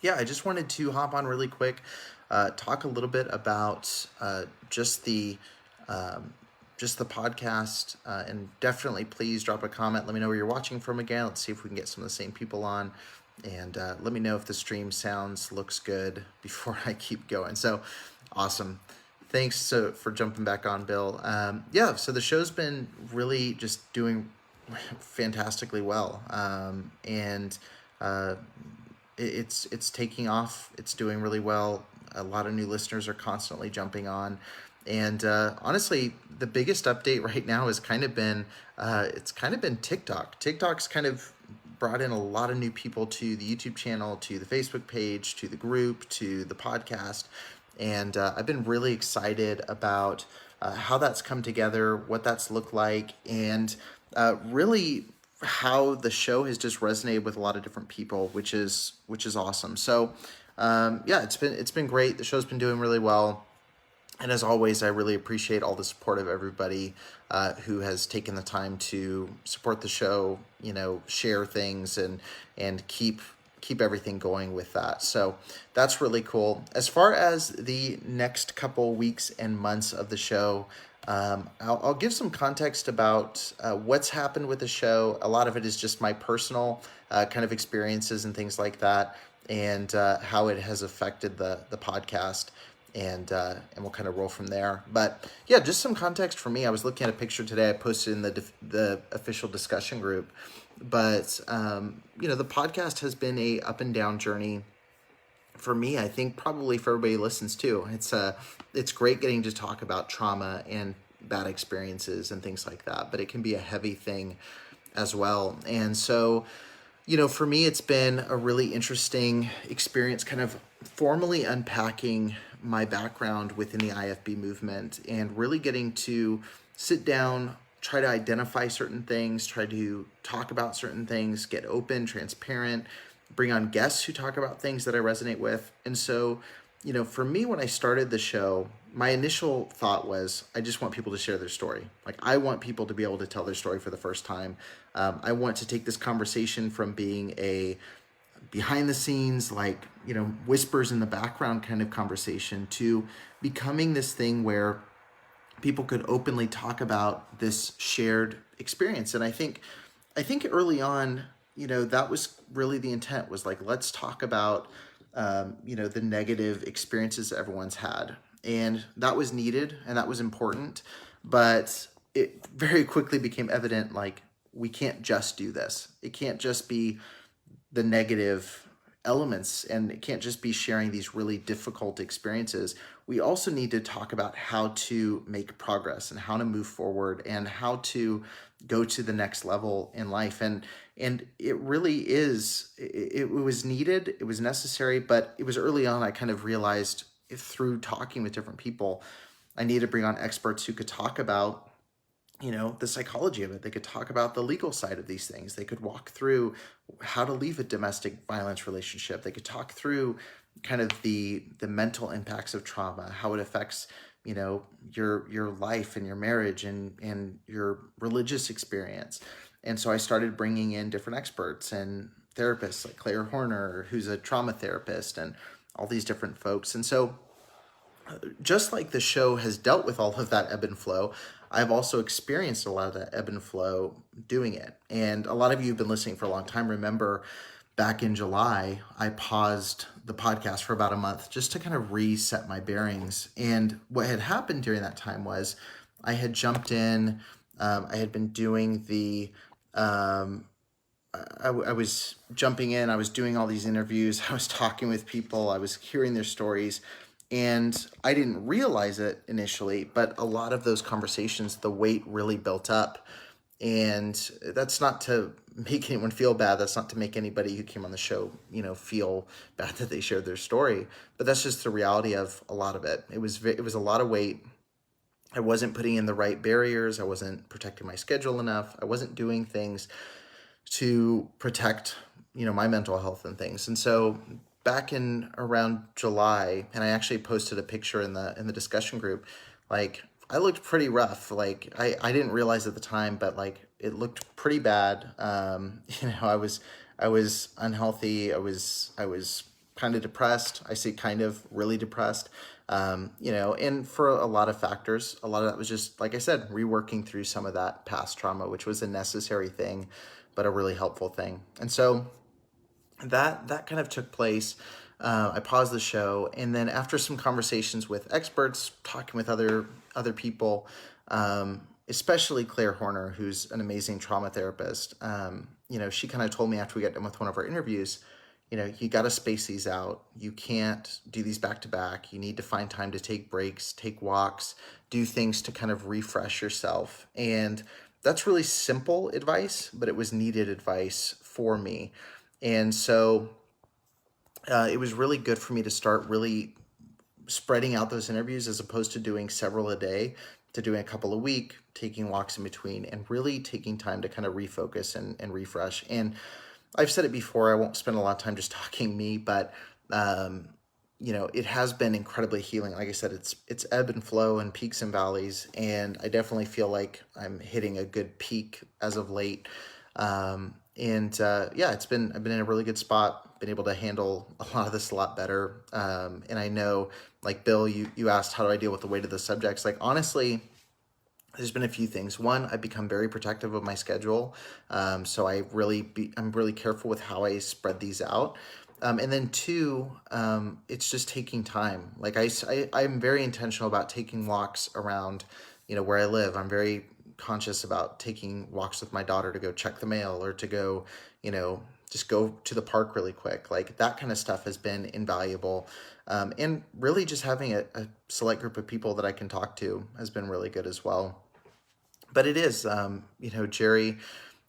Yeah, I just wanted to hop on really quick, talk a little bit about just the um, just the podcast, and definitely please drop a comment. Let me know where you're watching from again. Let's see if we can get some of the same people on, and let me know if the stream sounds looks good before I keep going. So, awesome. Thanks for jumping back on, Bill. Yeah, so the show's been really just doing fantastically well, and uh, it's taking off. It's doing really well. A lot of new listeners are constantly jumping on, and honestly, the biggest update right now has kind of been it's kind of been TikTok. TikTok's kind of brought in a lot of new people to the YouTube channel, to the Facebook page, to the group, to the podcast, and I've been really excited about how that's come together, what that's looked like, and really how the show has just resonated with a lot of different people, which is awesome. So yeah, it's been great. The show's been doing really well. And as always, I really appreciate all the support of everybody who has taken the time to support the show, share things and keep everything going with that. So that's really cool. As far as the next couple weeks and months of the show, I'll give some context about what's happened with the show. A lot of it is just my personal kind of experiences and things like that, and how it has affected the podcast, and we'll kind of roll from there. But yeah, just some context for me. I was looking at a picture today I posted in the official discussion group, but the podcast has been a up and down journey for me. I think probably for everybody who listens too. It's great getting to talk about trauma and bad experiences and things like that, but it can be a heavy thing as well. And so, for me, it's been a really interesting experience kind of formally unpacking my background within the IFB movement and really getting to sit down, try to identify certain things, try to talk about certain things, get open, transparent, bring on guests who talk about things that I resonate with. And so, for me, when I started the show, my initial thought was I just want people to share their story. Like, I want people to be able to tell their story for the first time. I want to take this conversation from being a behind the scenes, like, whispers in the background kind of conversation to becoming this thing where people could openly talk about this shared experience. And I think early on, that was really the intent, was like, let's talk about the negative experiences everyone's had. And that was needed and that was important. But it very quickly became evident, like, we can't just do this. It can't just be the negative elements, and it can't just be sharing these really difficult experiences. We also need to talk about how to make progress and how to move forward and how to go to the next level in life. And it really is, it was needed, it was necessary. But it was early on I kind of realized, through talking with different people, I needed to bring on experts who could talk about the psychology of it. They could talk about the legal side of these things. They could walk through how to leave a domestic violence relationship. They could talk through kind of the mental impacts of trauma, how it affects your life and your marriage and your religious experience. And so I started bringing in different experts and therapists, like Claire Horner, who's a trauma therapist, and all these different folks. And so, just like the show has dealt with all of that ebb and flow, I've also experienced a lot of that ebb and flow doing it. And a lot of you who've been listening for a long time remember back in July, I paused the podcast for about a month just to kind of reset my bearings. And what had happened during that time was I had jumped in, I had been doing I was jumping in, I was doing all these interviews, I was talking with people, I was hearing their stories, and I didn't realize it initially, but a lot of those conversations, the weight really built up. And that's not to make anyone feel bad. That's not to make anybody who came on the show, feel bad that they shared their story. But that's just the reality of a lot of it. It was a lot of weight. I wasn't putting in the right barriers. I wasn't protecting my schedule enough. I wasn't doing things to protect, my mental health and things. And so back in around July, and I actually posted a picture in the discussion group, like, I looked pretty rough. Like, I didn't realize at the time, but like, it looked pretty bad. I was unhealthy. I was kind of depressed. I say kind of really depressed, and for a lot of factors. A lot of that was just, like I said, reworking through some of that past trauma, which was a necessary thing, but a really helpful thing. And so that kind of took place. I paused the show, and then after some conversations with experts, talking with other people, especially Claire Horner, who's an amazing trauma therapist, she kind of told me after we got done with one of our interviews, you got to space these out. You can't do these back to back. You need to find time to take breaks, take walks, do things to kind of refresh yourself. And that's really simple advice, but it was needed advice for me. And so it was really good for me to start really spreading out those interviews as opposed to doing several a day, to doing a couple a week, taking walks in between, and really taking time to kind of refocus and refresh. And I've said it before, I won't spend a lot of time just talking me, but it has been incredibly healing. Like I said, it's ebb and flow and peaks and valleys, and I definitely feel like I'm hitting a good peak as of late. I've been in a really good spot, been able to handle a lot of this a lot better. And I know, like Bill, you asked, how do I deal with the weight of the subjects? Like, honestly, there's been a few things. One, I've become very protective of my schedule. So I'm really careful with how I spread these out. And then two, it's just taking time. Like I'm very intentional about taking walks around, where I live. I'm very conscious about taking walks with my daughter to go check the mail or to go, just go to the park really quick. Like that kind of stuff has been invaluable. And really just having a select group of people that I can talk to has been really good as well. But it is, Jerry,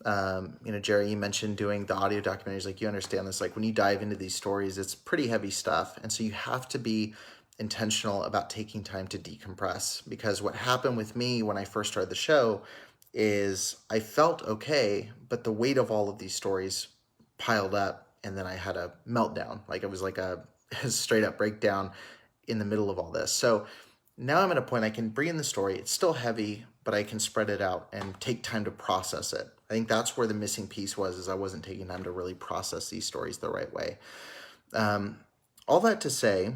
Jerry, you mentioned doing the audio documentaries. Like, you understand this, like when you dive into these stories, it's pretty heavy stuff. And so you have to be intentional about taking time to decompress, because what happened with me when I first started the show is I felt okay, but the weight of all of these stories piled up, and then I had a meltdown. Like it was like a straight up breakdown in the middle of all this. So now I'm at a point I can bring in the story. It's still heavy, but I can spread it out and take time to process it. I think that's where the missing piece was, is I wasn't taking time to really process these stories the right way. All that to say,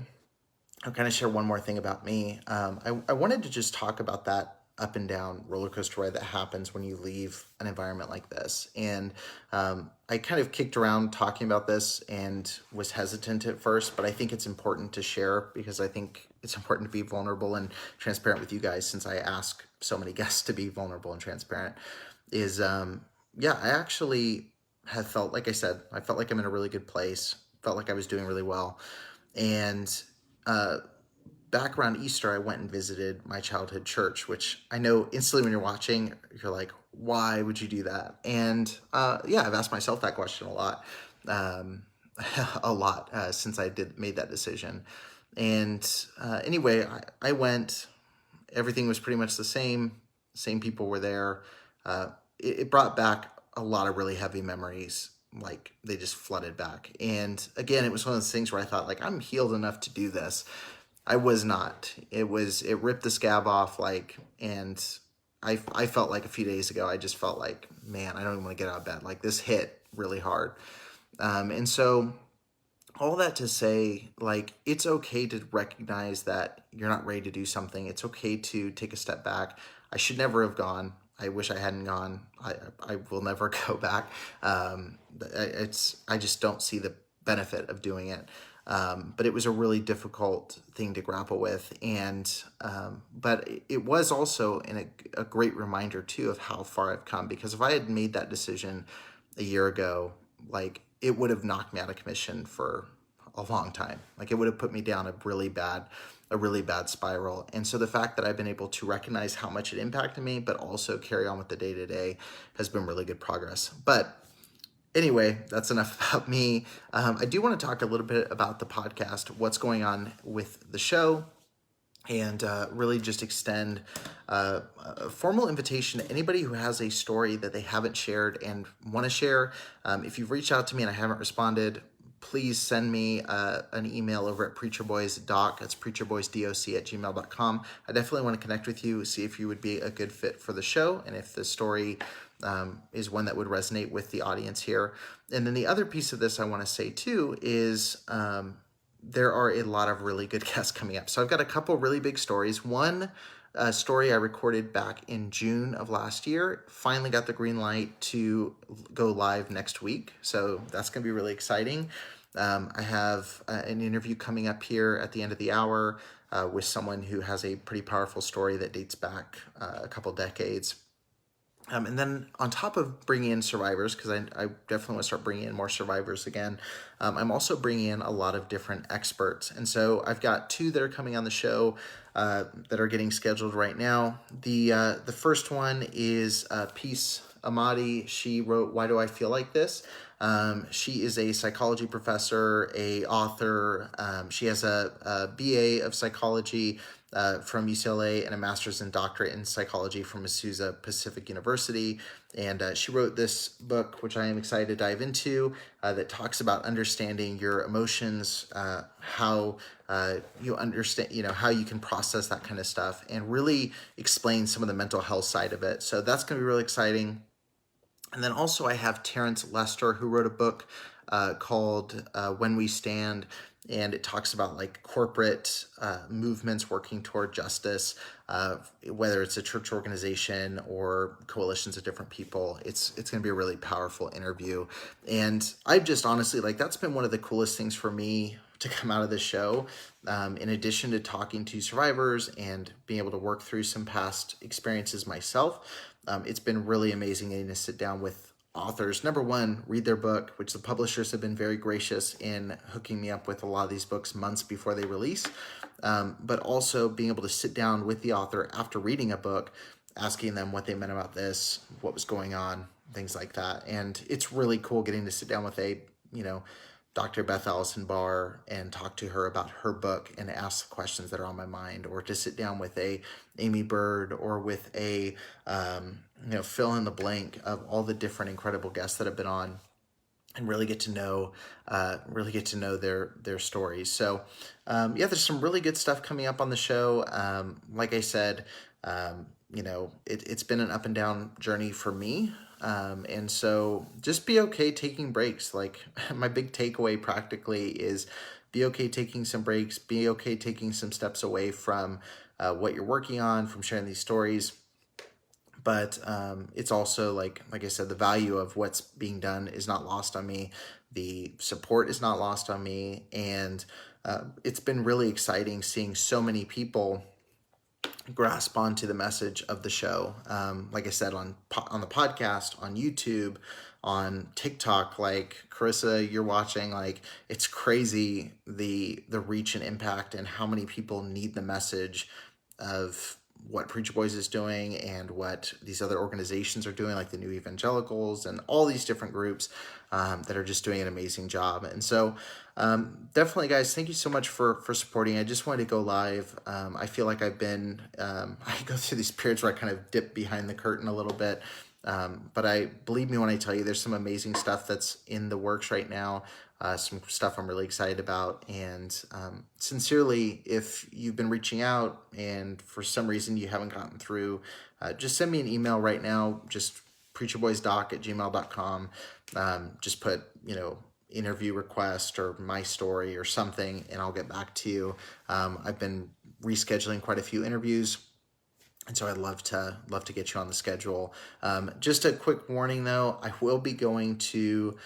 I'll kind of share one more thing about me. I wanted to just talk about that up and down roller coaster ride that happens when you leave an environment like this. And I kind of kicked around talking about this and was hesitant at first, but I think it's important to share, because I think it's important to be vulnerable and transparent with you guys, since I ask so many guests to be vulnerable and transparent. I actually have felt, like I said, I felt like I'm in a really good place, felt like I was doing really well. And back around Easter, I went and visited my childhood church, which I know instantly when you're watching, you're like, why would you do that? And I've asked myself that question a lot, since I made that decision. And anyway, I went, everything was pretty much the same people were there. It brought back a lot of really heavy memories. Like they just flooded back. And again, it was one of those things where I thought, like, I'm healed enough to do this. I was not. It ripped the scab off, and I felt like a few days ago, I just felt like, man, I don't even want to get out of bed. Like, this hit really hard. And so all that to say, like, it's okay to recognize that you're not ready to do something. It's okay to take a step back. I should never have gone. I wish I hadn't gone. I will never go back. I just don't see the benefit of doing it. But it was a really difficult thing to grapple with. But it was also a great reminder too of how far I've come, because if I had made that decision a year ago, like, it would have knocked me out of commission for a long time. Like, it would have put me down a really bad spiral. And so the fact that I've been able to recognize how much it impacted me, but also carry on with the day-to-day, has been really good progress. But anyway, that's enough about me. I do want to talk a little bit about the podcast, what's going on with the show, and really just extend a formal invitation to anybody who has a story that they haven't shared and want to share. If you've reached out to me and I haven't responded, please send me an email over at preacherboysdoc. That's preacherboysdoc@gmail.com. I definitely want to connect with you, see if you would be a good fit for the show, and if the story is one that would resonate with the audience here. And then the other piece of this I want to say too is there are a lot of really good guests coming up. So I've got a couple really big stories. One story I recorded back in June of last year, finally got the green light to go live next week. So that's going to be really exciting. I have an interview coming up here at the end of the hour with someone who has a pretty powerful story that dates back a couple decades. And then on top of bringing in survivors, because I definitely want to start bringing in more survivors again, I'm also bringing in a lot of different experts. And so I've got two that are coming on the show that are getting scheduled right now. The first one is Peace Amati. She wrote Why Do I Feel Like This? She is a psychology professor, a author. She has a BA of psychology from UCLA and a master's and doctorate in psychology from Azusa Pacific University. And she wrote this book, which I am excited to dive into, that talks about understanding your emotions, how you understand, how you can process that kind of stuff, and really explain some of the mental health side of it. So that's going to be really exciting. And then also I have Terrence Lester, who wrote a book called When We Stand, and it talks about like corporate movements working toward justice, whether it's a church organization or coalitions of different people. It's going to be a really powerful interview. And I've just honestly, like, that's been one of the coolest things for me to come out of this show. In addition to talking to survivors and being able to work through some past experiences myself, it's been really amazing getting to sit down with authors. Number one, read their book, which the publishers have been very gracious in hooking me up with a lot of these books months before they release. But also being able to sit down with the author after reading a book, asking them what they meant about this, what was going on, things like that. And it's really cool getting to sit down with a, Dr. Beth Allison Barr and talk to her about her book and ask questions that are on my mind, or to sit down with a Amy Bird or with a, fill in the blank of all the different incredible guests that have been on, and really get to know their stories. So, there's some really good stuff coming up on the show. Like I said, it's been an up and down journey for me. And so just be okay taking breaks. Like, my big takeaway practically is be okay taking some breaks, be okay taking some steps away from what you're working on, from sharing these stories. But it's also like I said, the value of what's being done is not lost on me. The support is not lost on me. And it's been really exciting seeing so many people grasp onto the message of the show. Like I said, on the podcast, on YouTube, on TikTok, like Carissa, you're watching, like, it's crazy the reach and impact and how many people need the message of what Preacher Boys is doing and what these other organizations are doing, like the New Evangelicals and all these different groups that are just doing an amazing job. And so definitely, guys, thank you so much for supporting. I just wanted to go live. I feel like I've been, I go through these periods where I kind of dip behind the curtain a little bit. But believe me when I tell you, there's some amazing stuff that's in the works right now. Some stuff I'm really excited about. And sincerely, if you've been reaching out and for some reason you haven't gotten through, just send me an email right now. Just preacherboysdoc@gmail.com. Just put, interview request or my story or something, and I'll get back to you. I've been rescheduling quite a few interviews, and so I'd love to get you on the schedule. Just a quick warning, though, I will be going to,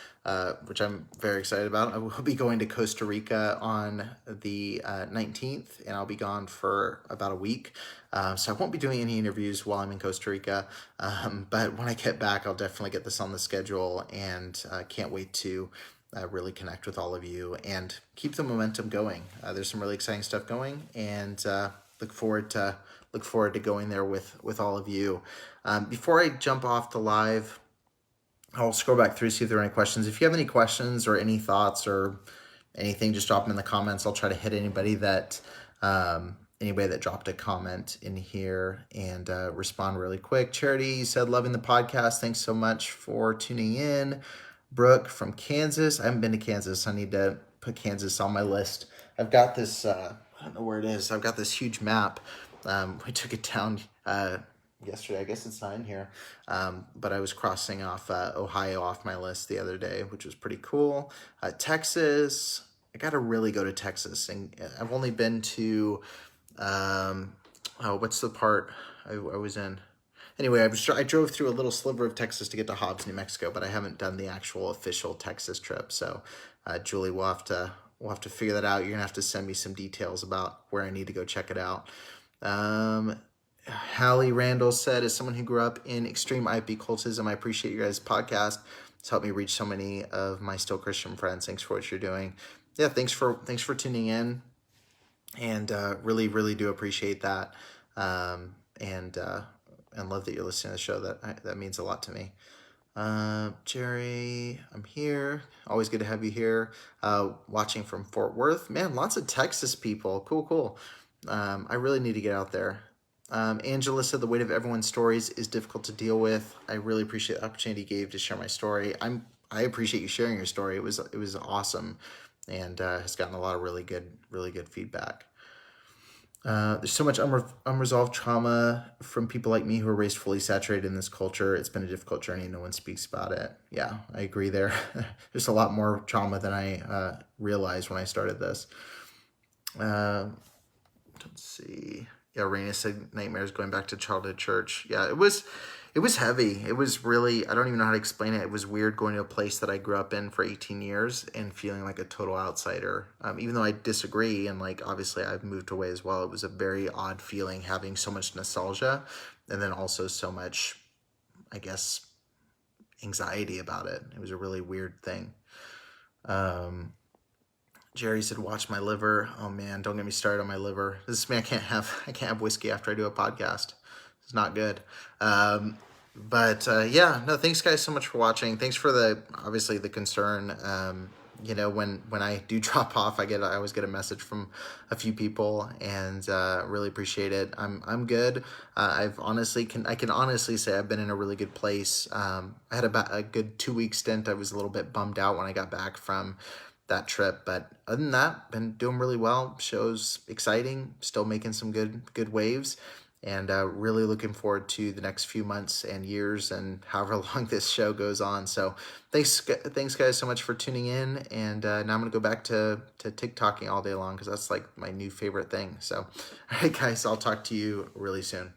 which I'm very excited about, I will be going to Costa Rica on the 19th, and I'll be gone for about a week. So I won't be doing any interviews while I'm in Costa Rica. But when I get back, I'll definitely get this on the schedule, and can't wait to really connect with all of you and keep the momentum going. There's some really exciting stuff going, and look forward to going there with all of you. Before I jump off the live, I'll scroll back through, see if there are any questions. If you have any questions or any thoughts or anything, just drop them in the comments. I'll try to hit anybody that dropped a comment in here and respond really quick. Charity, you said, loving the podcast. Thanks so much for tuning in. Brooke from Kansas. I haven't been to Kansas. I need to put Kansas on my list. I've got this, I don't know where it is. I've got this huge map. We took it down yesterday. I guess it's 9 here. But I was crossing off Ohio off my list the other day, which was pretty cool. Texas, I got to really go to Texas. And I've only been to, what's the part I was in? Anyway, I drove through a little sliver of Texas to get to Hobbs, New Mexico, but I haven't done the actual official Texas trip. So, Julie, we'll have to figure that out. You're gonna have to send me some details about where I need to go check it out. Hallie Randall said, as someone who grew up in extreme IFB cultism, I appreciate you guys' podcast. It's helped me reach so many of my still Christian friends. Thanks for what you're doing. Yeah, thanks for tuning in, and really, really do appreciate that. And love that you're listening to the show. That means a lot to me. Jerry, I'm here. Always good to have you here. Watching from Fort Worth. Man, lots of Texas people. Cool. I really need to get out there. Angela said the weight of everyone's stories is difficult to deal with. I really appreciate the opportunity you gave to share my story. I appreciate you sharing your story. It was awesome, and has gotten a lot of really good feedback. There's so much unresolved trauma from people like me who are raised fully saturated in this culture. It's been a difficult journey. No one speaks about it. Yeah, I agree there. There's a lot more trauma than I realized when I started this. Let's see. Yeah, Raina said nightmares going back to childhood church. Yeah, it was heavy. It was really, I don't even know how to explain it. It was weird going to a place that I grew up in for 18 years and feeling like a total outsider. Even though I disagree, and like obviously I've moved away as well, it was a very odd feeling having so much nostalgia and then also so much, I guess, anxiety about it. It was a really weird thing. Jerry said, "Watch my liver." Oh man, don't get me started on my liver. I can't have whiskey after I do a podcast. It's not good. Yeah, no, thanks guys so much for watching. Thanks for obviously the concern. When I do drop off, I always get a message from a few people, and really appreciate it. I'm good. I can honestly say I've been in a really good place. I had about a good 2-week stint. I was a little bit bummed out when I got back from that trip, but other than that, been doing really well. Show's exciting, still making some good waves, and really looking forward to the next few months and years and however long this show goes on. So thanks guys so much for tuning in, and now I'm gonna go back to TikToking all day long because that's like my new favorite thing. So all right guys, I'll talk to you really soon.